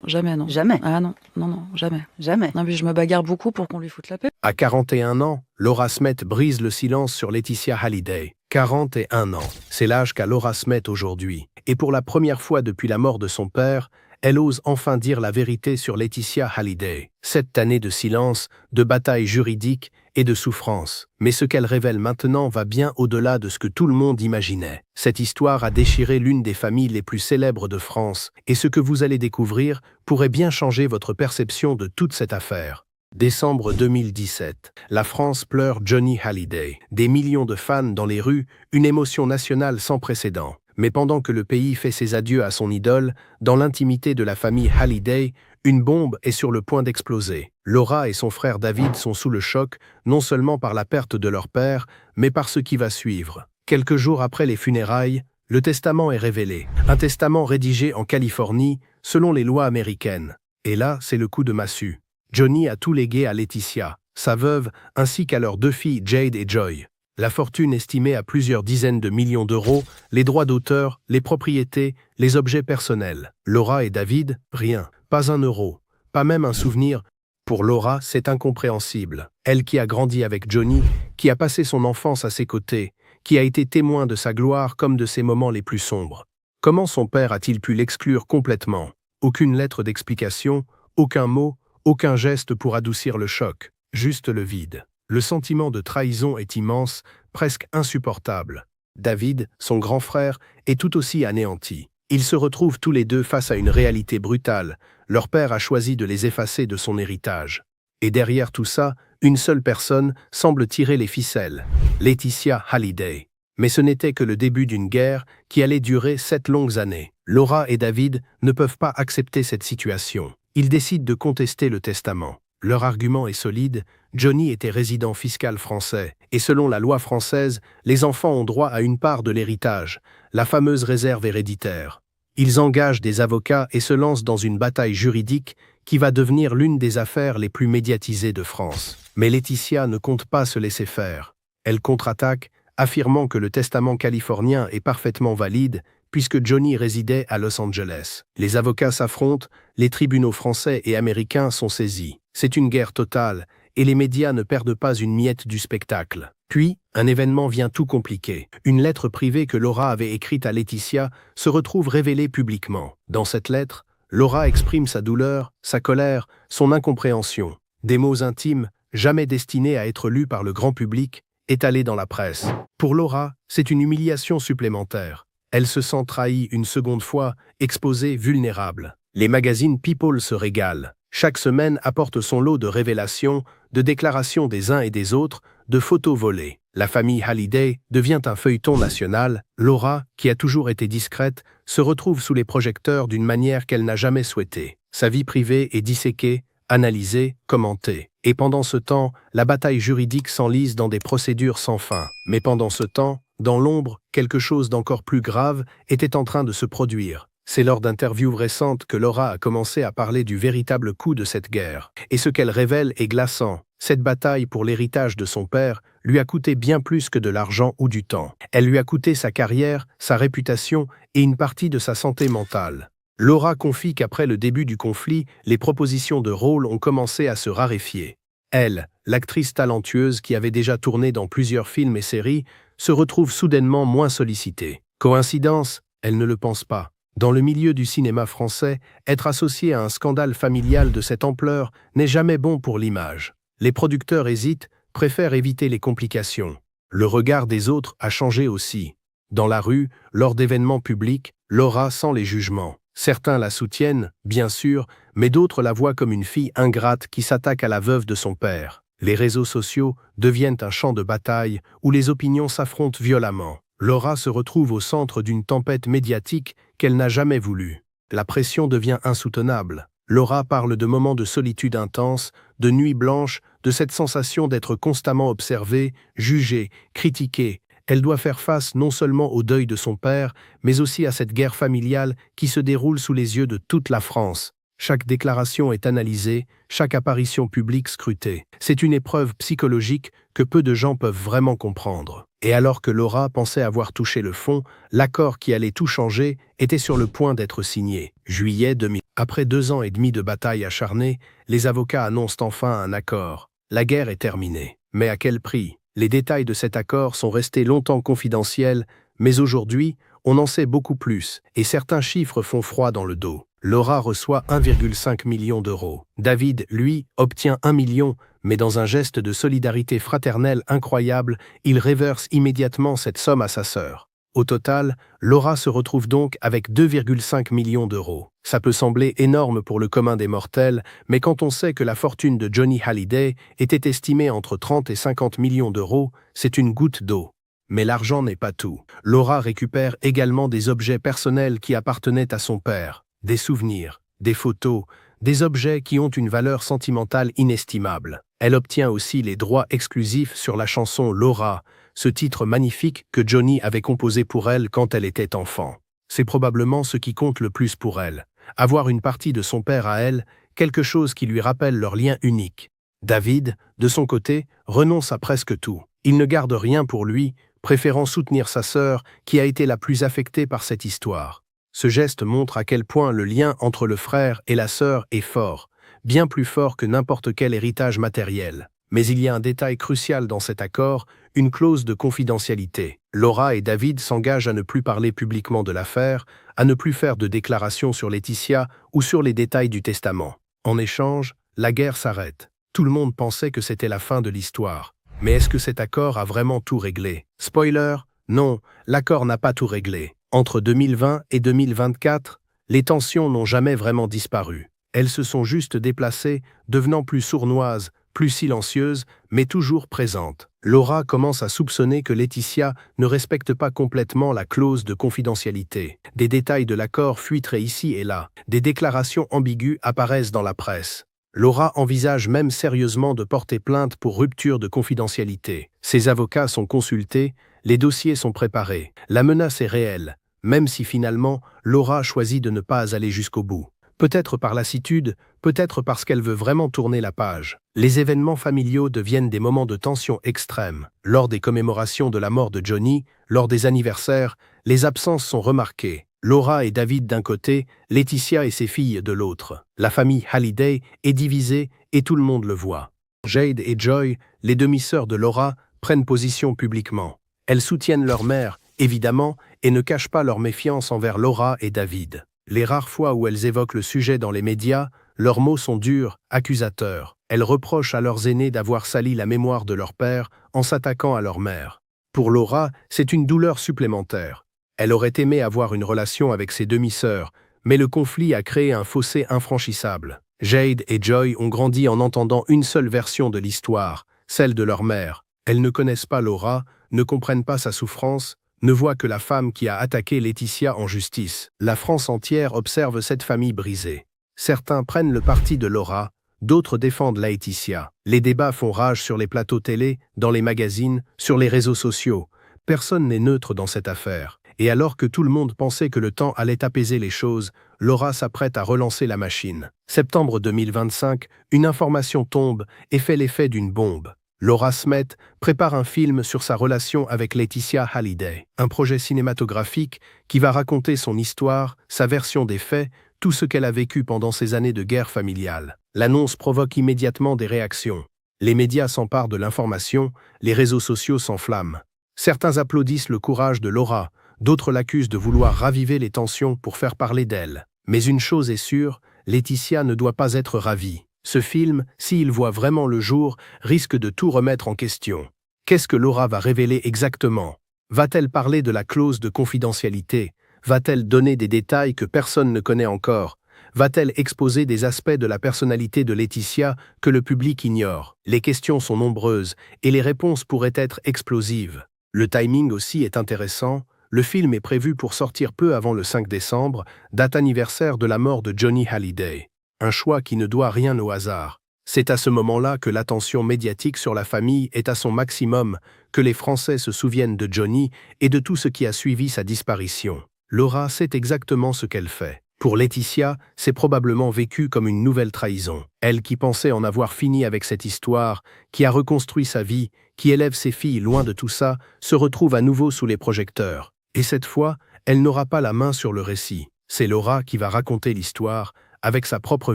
Jamais, non. Jamais. Ah non, non, non, jamais. Jamais. Non, mais je me bagarre beaucoup pour qu'on lui foute la paix. À 41 ans, Laura Smet brise le silence sur Laetitia Hallyday. 41 ans, c'est l'âge qu'a Laura Smet aujourd'hui. Et pour la première fois depuis la mort de son père, elle ose enfin dire la vérité sur Laetitia Hallyday. 7 années de silence, de bataille juridique et de souffrance. Mais ce qu'elle révèle maintenant va bien au-delà de ce que tout le monde imaginait. Cette histoire a déchiré l'une des familles les plus célèbres de France, et ce que vous allez découvrir pourrait bien changer votre perception de toute cette affaire. Décembre 2017. La France pleure Johnny Hallyday. Des millions de fans dans les rues, une émotion nationale sans précédent. Mais pendant que le pays fait ses adieux à son idole, dans l'intimité de la famille Hallyday, une bombe est sur le point d'exploser. Laura et son frère David sont sous le choc, non seulement par la perte de leur père, mais par ce qui va suivre. Quelques jours après les funérailles, le testament est révélé. Un testament rédigé en Californie, selon les lois américaines. Et là, c'est le coup de massue. Johnny a tout légué à Laetitia, sa veuve, ainsi qu'à leurs 2 filles Jade et Joy. La fortune estimée à plusieurs dizaines de millions d'euros, les droits d'auteur, les propriétés, les objets personnels. Laura et David, rien, pas un euro, pas même un souvenir. Pour Laura, c'est incompréhensible. Elle qui a grandi avec Johnny, qui a passé son enfance à ses côtés, qui a été témoin de sa gloire comme de ses moments les plus sombres. Comment son père a-t-il pu l'exclure complètement? Aucune lettre d'explication, aucun mot, aucun geste pour adoucir le choc, juste le vide. Le sentiment de trahison est immense, presque insupportable. David, son grand frère, est tout aussi anéanti. Ils se retrouvent tous les deux face à une réalité brutale. Leur père a choisi de les effacer de son héritage. Et derrière tout ça, une seule personne semble tirer les ficelles, Laetitia Hallyday. Mais ce n'était que le début d'une guerre qui allait durer 7 longues années. Laura et David ne peuvent pas accepter cette situation. Ils décident de contester le testament. Leur argument est solide, Johnny était résident fiscal français, et selon la loi française, les enfants ont droit à une part de l'héritage, la fameuse réserve héréditaire. Ils engagent des avocats et se lancent dans une bataille juridique qui va devenir l'une des affaires les plus médiatisées de France. Mais Laetitia ne compte pas se laisser faire. Elle contre-attaque, affirmant que le testament californien est parfaitement valide, puisque Johnny résidait à Los Angeles. Les avocats s'affrontent, les tribunaux français et américains sont saisis. C'est une guerre totale, et les médias ne perdent pas une miette du spectacle. Puis, un événement vient tout compliquer. Une lettre privée que Laura avait écrite à Laetitia se retrouve révélée publiquement. Dans cette lettre, Laura exprime sa douleur, sa colère, son incompréhension. Des mots intimes, jamais destinés à être lus par le grand public, étalés dans la presse. Pour Laura, c'est une humiliation supplémentaire. Elle se sent trahie une seconde fois, exposée, vulnérable. Les magazines People se régalent. Chaque semaine apporte son lot de révélations, de déclarations des uns et des autres, de photos volées. La famille Hallyday devient un feuilleton national. Laura, qui a toujours été discrète, se retrouve sous les projecteurs d'une manière qu'elle n'a jamais souhaitée. Sa vie privée est disséquée, analysée, commentée. Et pendant ce temps, la bataille juridique s'enlise dans des procédures sans fin. Mais pendant ce temps, dans l'ombre, quelque chose d'encore plus grave était en train de se produire. C'est lors d'interviews récentes que Laura a commencé à parler du véritable coût de cette guerre. Et ce qu'elle révèle est glaçant. Cette bataille pour l'héritage de son père lui a coûté bien plus que de l'argent ou du temps. Elle lui a coûté sa carrière, sa réputation et une partie de sa santé mentale. Laura confie qu'après le début du conflit, les propositions de rôle ont commencé à se raréfier. Elle, l'actrice talentueuse qui avait déjà tourné dans plusieurs films et séries, se retrouve soudainement moins sollicitée. Coïncidence? Elle ne le pense pas. Dans le milieu du cinéma français, être associé à un scandale familial de cette ampleur n'est jamais bon pour l'image. Les producteurs hésitent, préfèrent éviter les complications. Le regard des autres a changé aussi. Dans la rue, lors d'événements publics, Laura sent les jugements. Certains la soutiennent, bien sûr, mais d'autres la voient comme une fille ingrate qui s'attaque à la veuve de son père. Les réseaux sociaux deviennent un champ de bataille où les opinions s'affrontent violemment. Laura se retrouve au centre d'une tempête médiatique qu'elle n'a jamais voulu. La pression devient insoutenable. Laura parle de moments de solitude intense, de nuits blanches, de cette sensation d'être constamment observée, jugée, critiquée. Elle doit faire face non seulement au deuil de son père, mais aussi à cette guerre familiale qui se déroule sous les yeux de toute la France. Chaque déclaration est analysée, chaque apparition publique scrutée. C'est une épreuve psychologique que peu de gens peuvent vraiment comprendre. Et alors que Laura pensait avoir touché le fond, l'accord qui allait tout changer était sur le point d'être signé. Juillet 2000. Après 2 ans et demi de bataille acharnée, les avocats annoncent enfin un accord. La guerre est terminée. Mais à quel prix? Les détails de cet accord sont restés longtemps confidentiels, mais aujourd'hui, on en sait beaucoup plus, et certains chiffres font froid dans le dos. Laura reçoit 1,5 million d'euros. David, lui, obtient 1 million, mais dans un geste de solidarité fraternelle incroyable, il reverse immédiatement cette somme à sa sœur. Au total, Laura se retrouve donc avec 2,5 millions d'euros. Ça peut sembler énorme pour le commun des mortels, mais quand on sait que la fortune de Johnny Hallyday était estimée entre 30 et 50 millions d'euros, c'est une goutte d'eau. Mais l'argent n'est pas tout. Laura récupère également des objets personnels qui appartenaient à son père, des souvenirs, des photos, des objets qui ont une valeur sentimentale inestimable. Elle obtient aussi les droits exclusifs sur la chanson Laura, ce titre magnifique que Johnny avait composé pour elle quand elle était enfant. C'est probablement ce qui compte le plus pour elle. Avoir une partie de son père à elle, quelque chose qui lui rappelle leur lien unique. David, de son côté, renonce à presque tout. Il ne garde rien pour lui, préférant soutenir sa sœur, qui a été la plus affectée par cette histoire. Ce geste montre à quel point le lien entre le frère et la sœur est fort, bien plus fort que n'importe quel héritage matériel. Mais il y a un détail crucial dans cet accord, une clause de confidentialité. Laura et David s'engagent à ne plus parler publiquement de l'affaire, à ne plus faire de déclarations sur Laetitia ou sur les détails du testament. En échange, la guerre s'arrête. Tout le monde pensait que c'était la fin de l'histoire. Mais est-ce que cet accord a vraiment tout réglé? Spoiler, non, l'accord n'a pas tout réglé. Entre 2020 et 2024, les tensions n'ont jamais vraiment disparu. Elles se sont juste déplacées, devenant plus sournoises, plus silencieuse, mais toujours présente. Laura commence à soupçonner que Laetitia ne respecte pas complètement la clause de confidentialité. Des détails de l'accord fuiteraient ici et là. Des déclarations ambiguës apparaissent dans la presse. Laura envisage même sérieusement de porter plainte pour rupture de confidentialité. Ses avocats sont consultés, les dossiers sont préparés. La menace est réelle, même si finalement, Laura choisit de ne pas aller jusqu'au bout. Peut-être par lassitude, peut-être parce qu'elle veut vraiment tourner la page. Les événements familiaux deviennent des moments de tension extrême. Lors des commémorations de la mort de Johnny, lors des anniversaires, les absences sont remarquées. Laura et David d'un côté, Laetitia et ses filles de l'autre. La famille Hallyday est divisée et tout le monde le voit. Jade et Joy, les demi-sœurs de Laura, prennent position publiquement. Elles soutiennent leur mère, évidemment, et ne cachent pas leur méfiance envers Laura et David. Les rares fois où elles évoquent le sujet dans les médias, leurs mots sont durs, accusateurs. Elles reprochent à leurs aînés d'avoir sali la mémoire de leur père en s'attaquant à leur mère. Pour Laura, c'est une douleur supplémentaire. Elle aurait aimé avoir une relation avec ses demi-sœurs, mais le conflit a créé un fossé infranchissable. Jade et Joy ont grandi en entendant une seule version de l'histoire, celle de leur mère. Elles ne connaissent pas Laura, ne comprennent pas sa souffrance, ne voit que la femme qui a attaqué Laetitia en justice. La France entière observe cette famille brisée. Certains prennent le parti de Laura, d'autres défendent Laetitia. Les débats font rage sur les plateaux télé, dans les magazines, sur les réseaux sociaux. Personne n'est neutre dans cette affaire. Et alors que tout le monde pensait que le temps allait apaiser les choses, Laura s'apprête à relancer la machine. Septembre 2025, une information tombe et fait l'effet d'une bombe. Laura Smet prépare un film sur sa relation avec Laetitia Hallyday, un projet cinématographique qui va raconter son histoire, sa version des faits, tout ce qu'elle a vécu pendant ces années de guerre familiale. L'annonce provoque immédiatement des réactions. Les médias s'emparent de l'information, les réseaux sociaux s'enflamment. Certains applaudissent le courage de Laura, d'autres l'accusent de vouloir raviver les tensions pour faire parler d'elle. Mais une chose est sûre, Laetitia ne doit pas être ravie. Ce film, s'il voit vraiment le jour, risque de tout remettre en question. Qu'est-ce que Laura va révéler exactement? Va-t-elle parler de la clause de confidentialité? Va-t-elle donner des détails que personne ne connaît encore? Va-t-elle exposer des aspects de la personnalité de Laetitia que le public ignore? Les questions sont nombreuses et les réponses pourraient être explosives. Le timing aussi est intéressant. Le film est prévu pour sortir peu avant le 5 décembre, date anniversaire de la mort de Johnny Hallyday. Un choix qui ne doit rien au hasard. C'est à ce moment-là que l'attention médiatique sur la famille est à son maximum, que les Français se souviennent de Johnny et de tout ce qui a suivi sa disparition. Laura sait exactement ce qu'elle fait. Pour Laetitia, c'est probablement vécu comme une nouvelle trahison. Elle qui pensait en avoir fini avec cette histoire, qui a reconstruit sa vie, qui élève ses filles loin de tout ça, se retrouve à nouveau sous les projecteurs. Et cette fois, elle n'aura pas la main sur le récit. C'est Laura qui va raconter l'histoire, avec sa propre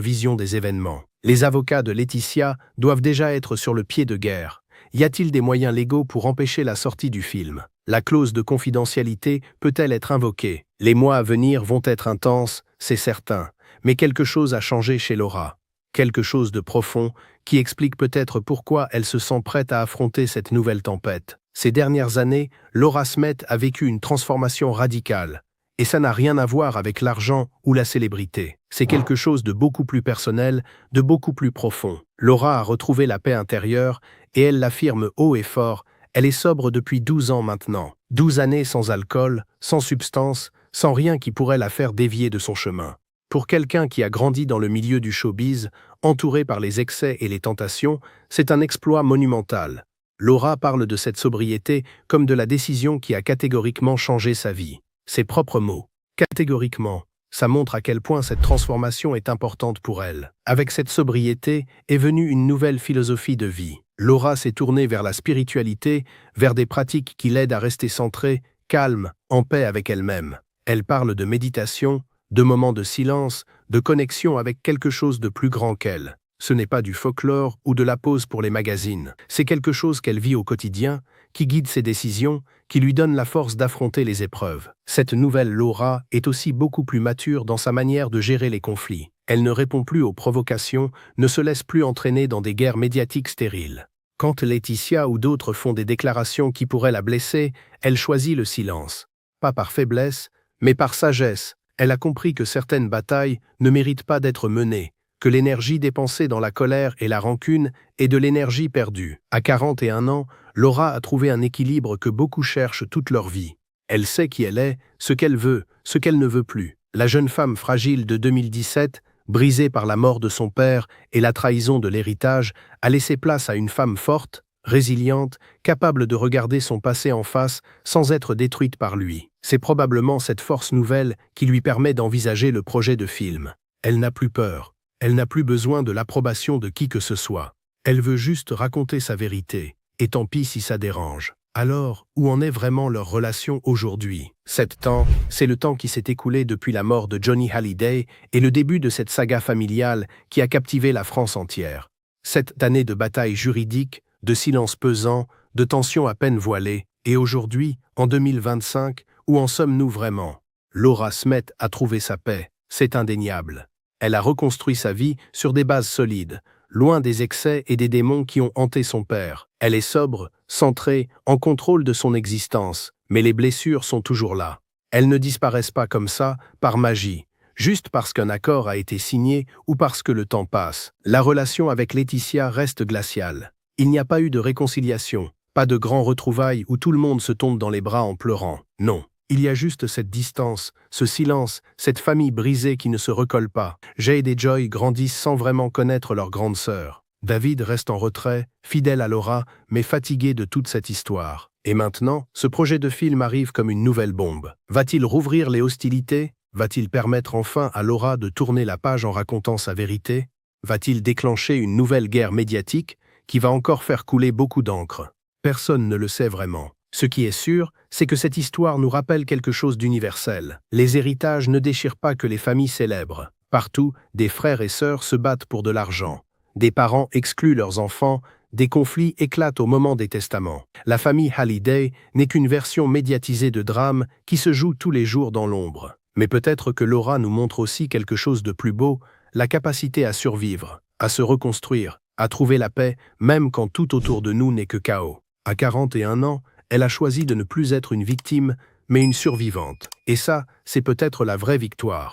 vision des événements. Les avocats de Laetitia doivent déjà être sur le pied de guerre. Y a-t-il des moyens légaux pour empêcher la sortie du film? La clause de confidentialité peut-elle être invoquée? Les mois à venir vont être intenses, c'est certain, mais quelque chose a changé chez Laura. Quelque chose de profond qui explique peut-être pourquoi elle se sent prête à affronter cette nouvelle tempête. Ces dernières années, Laura Smet a vécu une transformation radicale. Et ça n'a rien à voir avec l'argent ou la célébrité. C'est quelque chose de beaucoup plus personnel, de beaucoup plus profond. Laura a retrouvé la paix intérieure et elle l'affirme haut et fort. Elle est sobre depuis 12 ans maintenant. 12 années sans alcool, sans substance, sans rien qui pourrait la faire dévier de son chemin. Pour quelqu'un qui a grandi dans le milieu du showbiz, entouré par les excès et les tentations, c'est un exploit monumental. Laura parle de cette sobriété comme de la décision qui a catégoriquement changé sa vie. Ses propres mots. Catégoriquement, ça montre à quel point cette transformation est importante pour elle. Avec cette sobriété est venue une nouvelle philosophie de vie. Laura s'est tournée vers la spiritualité, vers des pratiques qui l'aident à rester centrée, calme, en paix avec elle-même. Elle parle de méditation, de moments de silence, de connexion avec quelque chose de plus grand qu'elle. Ce n'est pas du folklore ou de la pose pour les magazines. C'est quelque chose qu'elle vit au quotidien, qui guide ses décisions, qui lui donne la force d'affronter les épreuves. Cette nouvelle Laura est aussi beaucoup plus mature dans sa manière de gérer les conflits. Elle ne répond plus aux provocations, ne se laisse plus entraîner dans des guerres médiatiques stériles. Quand Laetitia ou d'autres font des déclarations qui pourraient la blesser, elle choisit le silence. Pas par faiblesse, mais par sagesse. Elle a compris que certaines batailles ne méritent pas d'être menées, que l'énergie dépensée dans la colère et la rancune est de l'énergie perdue. À 41 ans, Laura a trouvé un équilibre que beaucoup cherchent toute leur vie. Elle sait qui elle est, ce qu'elle veut, ce qu'elle ne veut plus. La jeune femme fragile de 2017, brisée par la mort de son père et la trahison de l'héritage, a laissé place à une femme forte, résiliente, capable de regarder son passé en face sans être détruite par lui. C'est probablement cette force nouvelle qui lui permet d'envisager le projet de film. Elle n'a plus peur. Elle n'a plus besoin de l'approbation de qui que ce soit. Elle veut juste raconter sa vérité, et tant pis si ça dérange. Alors, où en est vraiment leur relation aujourd'hui? 7 ans, c'est le temps qui s'est écoulé depuis la mort de Johnny Hallyday et le début de cette saga familiale qui a captivé la France entière. 7 années de batailles juridiques, de silence pesant, de tensions à peine voilées, et aujourd'hui, en 2025, où en sommes-nous vraiment? Laura Smet a trouvé sa paix, c'est indéniable. Elle a reconstruit sa vie sur des bases solides, loin des excès et des démons qui ont hanté son père. Elle est sobre, centrée, en contrôle de son existence, mais les blessures sont toujours là. Elles ne disparaissent pas comme ça, par magie, juste parce qu'un accord a été signé ou parce que le temps passe. La relation avec Laetitia reste glaciale. Il n'y a pas eu de réconciliation, pas de grands retrouvailles où tout le monde se tombe dans les bras en pleurant. Non. Il y a juste cette distance, ce silence, cette famille brisée qui ne se recolle pas. Jade et Joy grandissent sans vraiment connaître leur grande sœur. David reste en retrait, fidèle à Laura, mais fatigué de toute cette histoire. Et maintenant, ce projet de film arrive comme une nouvelle bombe. Va-t-il rouvrir les hostilités? Va-t-il permettre enfin à Laura de tourner la page en racontant sa vérité? Va-t-il déclencher une nouvelle guerre médiatique qui va encore faire couler beaucoup d'encre? Personne ne le sait vraiment. Ce qui est sûr, c'est que cette histoire nous rappelle quelque chose d'universel. Les héritages ne déchirent pas que les familles célèbres. Partout, des frères et sœurs se battent pour de l'argent. Des parents excluent leurs enfants, des conflits éclatent au moment des testaments. La famille Hallyday n'est qu'une version médiatisée de drame qui se joue tous les jours dans l'ombre. Mais peut-être que Laura nous montre aussi quelque chose de plus beau, la capacité à survivre, à se reconstruire, à trouver la paix, même quand tout autour de nous n'est que chaos. À 41 ans, elle a choisi de ne plus être une victime, mais une survivante. Et ça, c'est peut-être la vraie victoire.